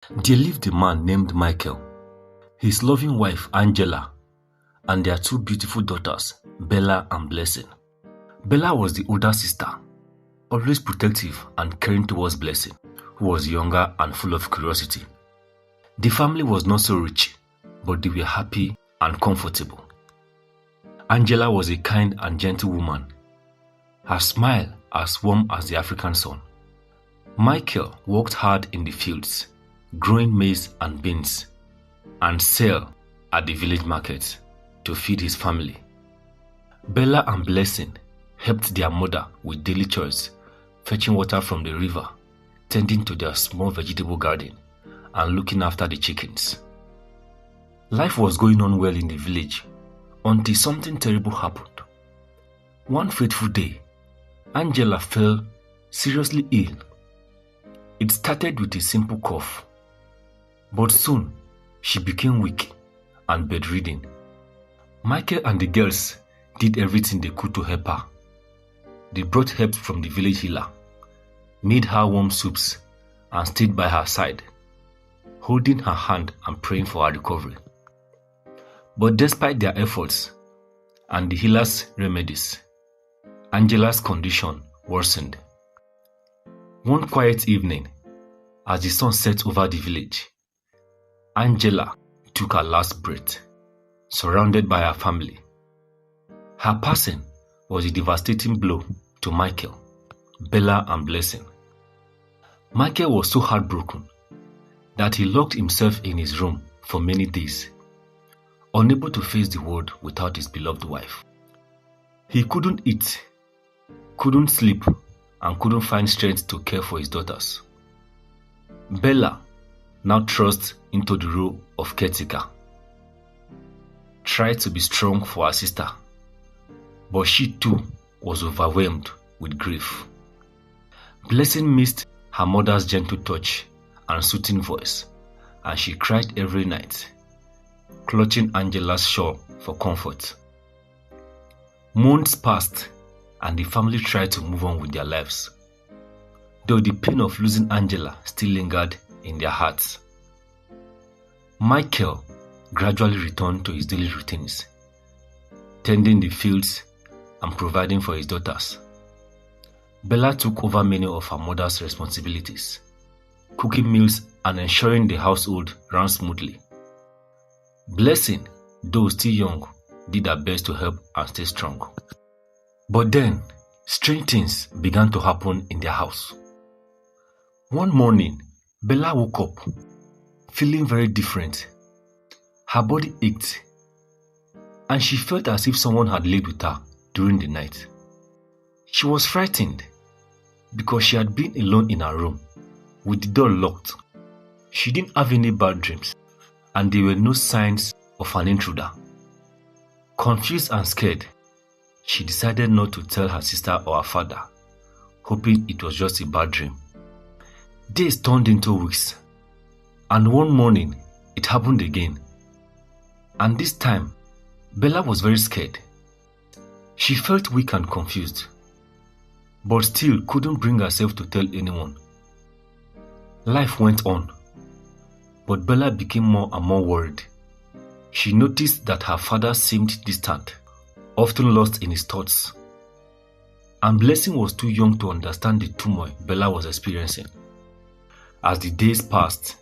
There lived a man named Michael, his loving wife Angela, and their two beautiful daughters, Bella and Blessing. Bella was the older sister, always protective and caring towards Blessing, who was younger and full of curiosity. The family was not so rich, but they were happy and comfortable. Angela was a kind and gentle woman, her smile as warm as the African sun. Michael worked hard in the fields, growing maize and beans, and sell at the village market to feed his family. Bella and Blessing helped their mother with daily chores, fetching water from the river, tending to their small vegetable garden, and looking after the chickens. Life was going on well in the village until something terrible happened. One fateful day, Angela fell seriously ill. It started with a simple cough, but soon she became weak and bedridden. Michael and the girls did everything they could to help her. They brought help from the village healer, made her warm soups, and stayed by her side, holding her hand and praying for her recovery. But despite their efforts and the healer's remedies, Angela's condition worsened. One quiet evening, as the sun set over the village, Angela took her last breath, surrounded by her family. Her passing was a devastating blow to Michael, Bella and Blessing. Michael was so heartbroken that he locked himself in his room for many days, unable to face the world without his beloved wife. He couldn't eat, couldn't sleep, and couldn't find strength to care for his daughters. Bella, now thrust into the role of caretaker, tried to be strong for her sister, but she too was overwhelmed with grief. Blessing missed her mother's gentle touch and soothing voice, and she cried every night, clutching Angela's shawl for comfort. Months passed, and the family tried to move on with their lives, though the pain of losing Angela still lingered in their hearts. Michael gradually returned to his daily routines, tending the fields and providing for his daughters. Bella took over many of her mother's responsibilities, cooking meals and ensuring the household ran smoothly. Blessing, though still young, did her best to help and stay strong. But then, strange things began to happen in their house. One morning, Bella woke up, feeling very different. Her body ached, and she felt as if someone had laid with her during the night. She was frightened because she had been alone in her room, with the door locked. She didn't have any bad dreams, and there were no signs of an intruder. Confused and scared, she decided not to tell her sister or her father, hoping it was just a bad dream. Days turned into weeks, and one morning it happened again. And this time, Bella was very scared. She felt weak and confused, but still couldn't bring herself to tell anyone. Life went on, but Bella became more and more worried. She noticed that her father seemed distant, often lost in his thoughts. And Blessing was too young to understand the turmoil Bella was experiencing. As the days passed,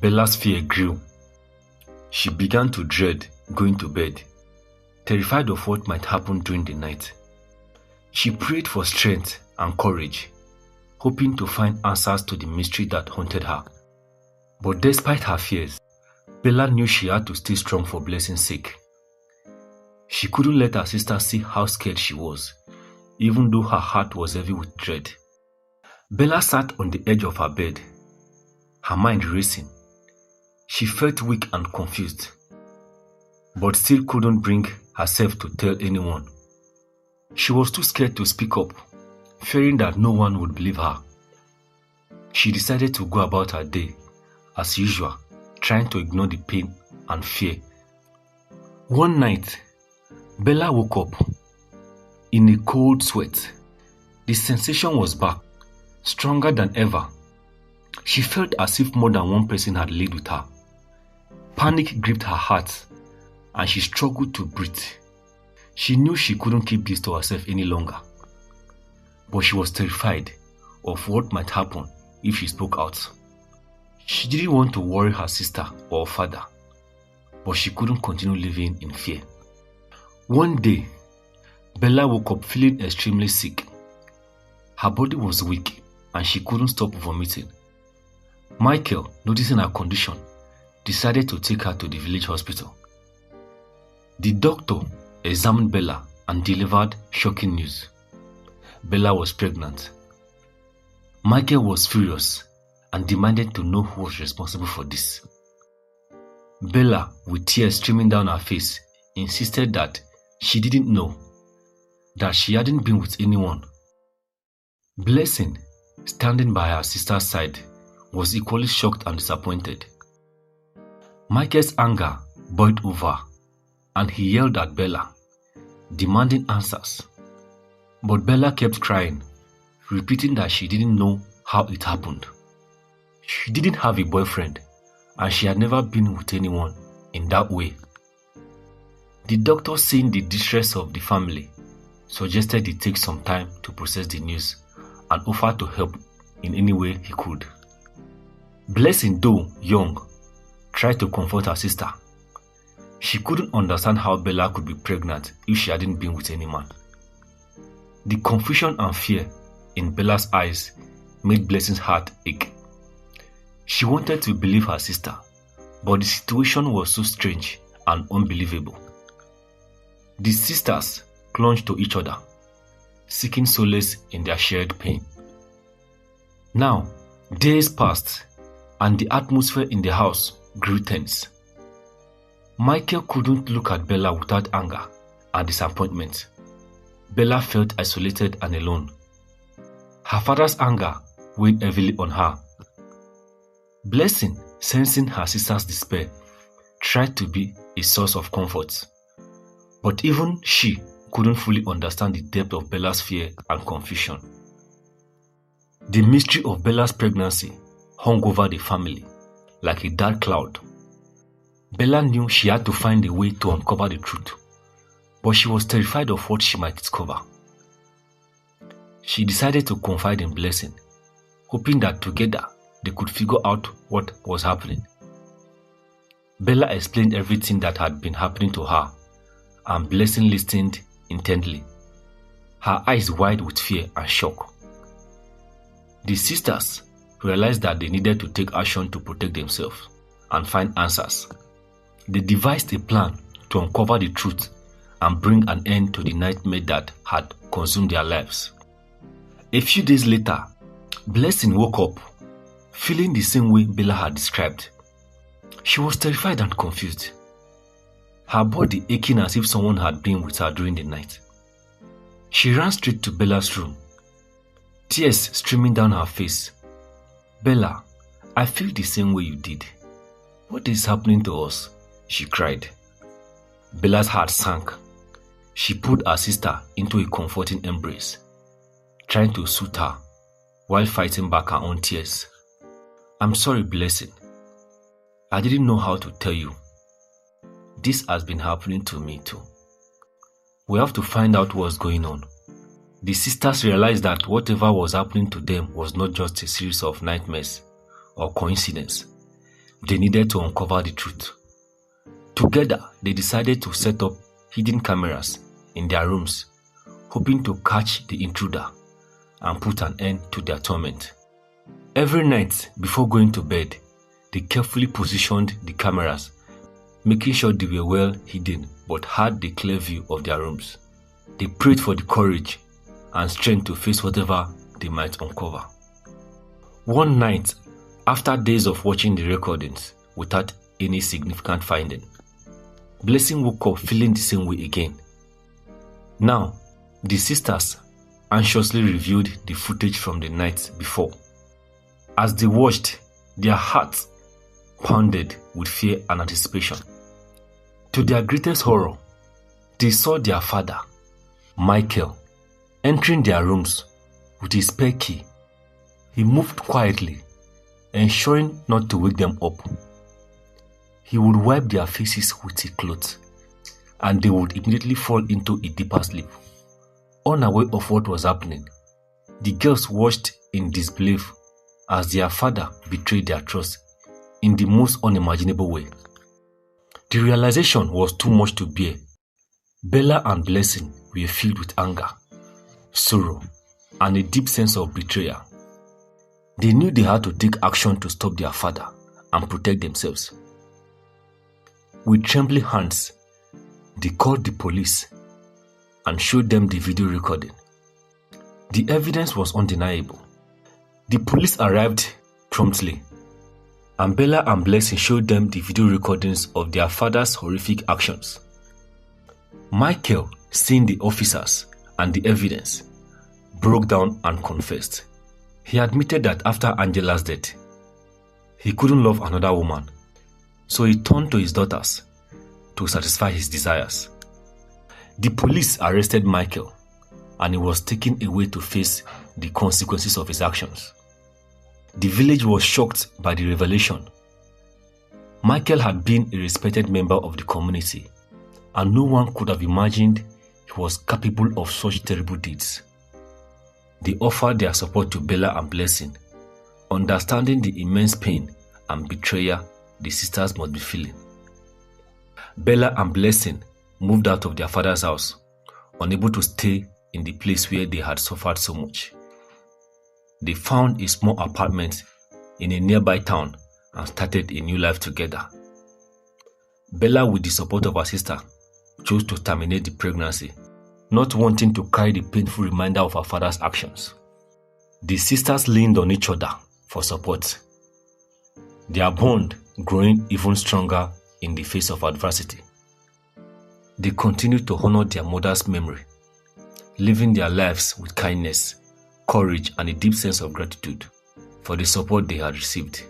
Bella's fear grew. She began to dread going to bed, terrified of what might happen during the night. She prayed for strength and courage, hoping to find answers to the mystery that haunted her. But despite her fears, Bella knew she had to stay strong for Blessing's sake. She couldn't let her sister see how scared she was, even though her heart was heavy with dread. Bella sat on the edge of her bed, her mind racing. She felt weak and confused, but still couldn't bring herself to tell anyone. She was too scared to speak up, fearing that no one would believe her. She decided to go about her day, as usual, trying to ignore the pain and fear. One night, Bella woke up in a cold sweat. The sensation was back, stronger than ever. She felt as if more than one person had laid with her. Panic gripped her heart and she struggled to breathe. She knew she couldn't keep this to herself any longer, but she was terrified of what might happen if she spoke out. She didn't want to worry her sister or father, but she couldn't continue living in fear. One day, Bella woke up feeling extremely sick. Her body was weak and she couldn't stop vomiting. Michael, noticing her condition, decided to take her to the village hospital. The doctor examined Bella and delivered shocking news. Bella was pregnant. Michael was furious and demanded to know who was responsible for this. Bella, with tears streaming down her face, insisted that she didn't know, that she hadn't been with anyone. Blessing, standing by her sister's side, was equally shocked and disappointed. Michael's anger boiled over and he yelled at Bella, demanding answers. But Bella kept crying, repeating that she didn't know how it happened. She didn't have a boyfriend and she had never been with anyone in that way. The doctor, seeing the distress of the family, suggested he take some time to process the news and offered to help in any way he could. Blessing, though young, tried to comfort her sister. She couldn't understand how Bella could be pregnant if she hadn't been with any man. The confusion and fear in Bella's eyes made Blessing's heart ache. She wanted to believe her sister, but the situation was so strange and unbelievable. The sisters clung to each other, seeking solace in their shared pain. Now, days passed, and the atmosphere in the house grew tense. Michael couldn't look at Bella without anger and disappointment. Bella felt isolated and alone. Her father's anger weighed heavily on her. Blessing, sensing her sister's despair, tried to be a source of comfort. But even she couldn't fully understand the depth of Bella's fear and confusion. The mystery of Bella's pregnancy hung over the family like a dark cloud. Bella knew she had to find a way to uncover the truth, but she was terrified of what she might discover. She decided to confide in Blessing, hoping that together they could figure out what was happening. Bella explained everything that had been happening to her, and Blessing listened intently, her eyes wide with fear and shock. The sisters realized that they needed to take action to protect themselves and find answers. They devised a plan to uncover the truth and bring an end to the nightmare that had consumed their lives. A few days later, Blessing woke up, feeling the same way Bella had described. She was terrified and confused, her body aching as if someone had been with her during the night. She ran straight to Bella's room, tears streaming down her face. "Bella, I feel the same way you did. What is happening to us?" she cried. Bella's heart sank. She pulled her sister into a comforting embrace, trying to soothe her while fighting back her own tears. "I'm sorry, Blessing. I didn't know how to tell you. This has been happening to me too. We have to find out what's going on." The sisters realized that whatever was happening to them was not just a series of nightmares or coincidence. They needed to uncover the truth. Together, they decided to set up hidden cameras in their rooms, hoping to catch the intruder and put an end to their torment. Every night before going to bed, they carefully positioned the cameras, making sure they were well hidden but had the clear view of their rooms. They prayed for the courage and strength to face whatever they might uncover. One night, after days of watching the recordings without any significant finding, Blessing woke up feeling the same way again. Now, the sisters anxiously reviewed the footage from the night before. As they watched, their hearts pounded with fear and anticipation. To their greatest horror, they saw their father, Michael, entering their rooms with his spare key. He moved quietly, ensuring not to wake them up. He would wipe their faces with a cloth, and they would immediately fall into a deeper sleep. Unaware of what was happening, the girls watched in disbelief as their father betrayed their trust in the most unimaginable way. The realization was too much to bear. Bella and Blessing were filled with anger, sorrow, and a deep sense of betrayal. They knew they had to take action to stop their father and protect themselves. With trembling hands, they called the police and showed them the video recording. The evidence was undeniable. The police arrived promptly, and Bella and Blessing showed them the video recordings of their father's horrific actions. Michael, seeing the officers and the evidence, broke down and confessed. He admitted that after Angela's death, he couldn't love another woman, so he turned to his daughters to satisfy his desires. The police arrested Michael, and he was taken away to face the consequences of his actions. The village was shocked by the revelation. Michael had been a respected member of the community, and no one could have imagined he was capable of such terrible deeds. They offered their support to Bella and Blessing, understanding the immense pain and betrayal the sisters must be feeling. Bella and Blessing moved out of their father's house, unable to stay in the place where they had suffered so much. They found a small apartment in a nearby town and started a new life together. Bella, with the support of her sister, chose to terminate the pregnancy, not wanting to carry the painful reminder of her father's actions. The sisters leaned on each other for support, their bond growing even stronger in the face of adversity. They continued to honor their mother's memory, living their lives with kindness, courage, and a deep sense of gratitude for the support they had received.